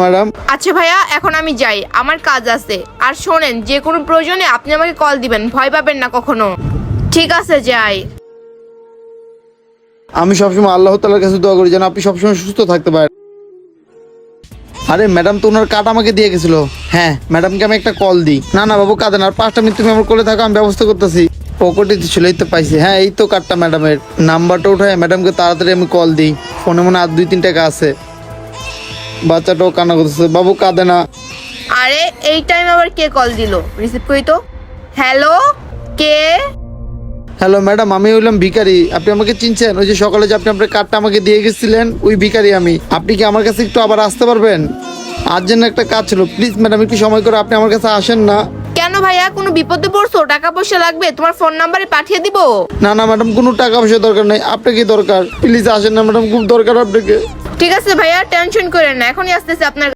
Madam. আচ্ছা ভাইয়া, এখন আমি যাই, আমার কাজ আছে। আর শোনেন, যে কোনো প্রয়োজনে আপনি আমাকে কল দিবেন, ভয় পাবেন না কখনো। ঠিক আছে, যাই। আমি সবসময় আল্লাহ তাআলার কাছে দোয়া করি যেন আপনি সবসময় সুস্থ থাকতে পারেন। আরে ম্যাডাম তো ওনার কার্ড আমাকে দিয়ে গেছিল। হ্যাঁ, ম্যাডামকে আমি একটা কল দিই। না না বাবু, কাঁদেন, আর 5টা মিনিট তুমি আমার কোলে থাকো, আমি ব্যবস্থা করতেছি। পকেটে ছিল, এই তো পাইছি। হ্যাঁ, এই তো কার্ডটা ম্যাডামের। নাম্বারটা উঠায় ম্যাডামকে তাড়াতাড়ি আমি কল দিই। ফোনে মনে আর 2-3 টাকা আছে। বাচ্চাটাও কান্না করতেছে। বাবু কাঁদে না। আরে এই টাইম আবার কে কল দিল? রিসিভ করি তো। হ্যালো, কে? হ্যালো ম্যাডাম, আমি হইলাম ভিখারি। আপনি আমাকে চিনছেন? ওই যে সকালে যে আপনি আপনার কার্ডটা আমাকে দিয়ে গেছিলেন, ওই ভিখারি আমি। আপনি কি আমার কাছে একটু আবার আসতে পারবেন? আর্জেন্ট একটা কাজ ছিল, প্লিজ ম্যাডাম একটু সময় করে আপনি আমার কাছে আসেন না। কেন ভাইয়া, কোনো বিপদে পড়ছো? টাকা পয়সা লাগবে? তোমার ফোন নাম্বারে পাঠিয়ে দিব। না না ম্যাডাম, কোনো টাকা পয়সা দরকার নেই, আপনাকে দরকার। প্লিজ আসেন না ম্যাডাম, খুব দরকার আপনাকে। ঠিক আছে ভাইয়া, টেনশন করেন না, এখনই আসতেছে আপনার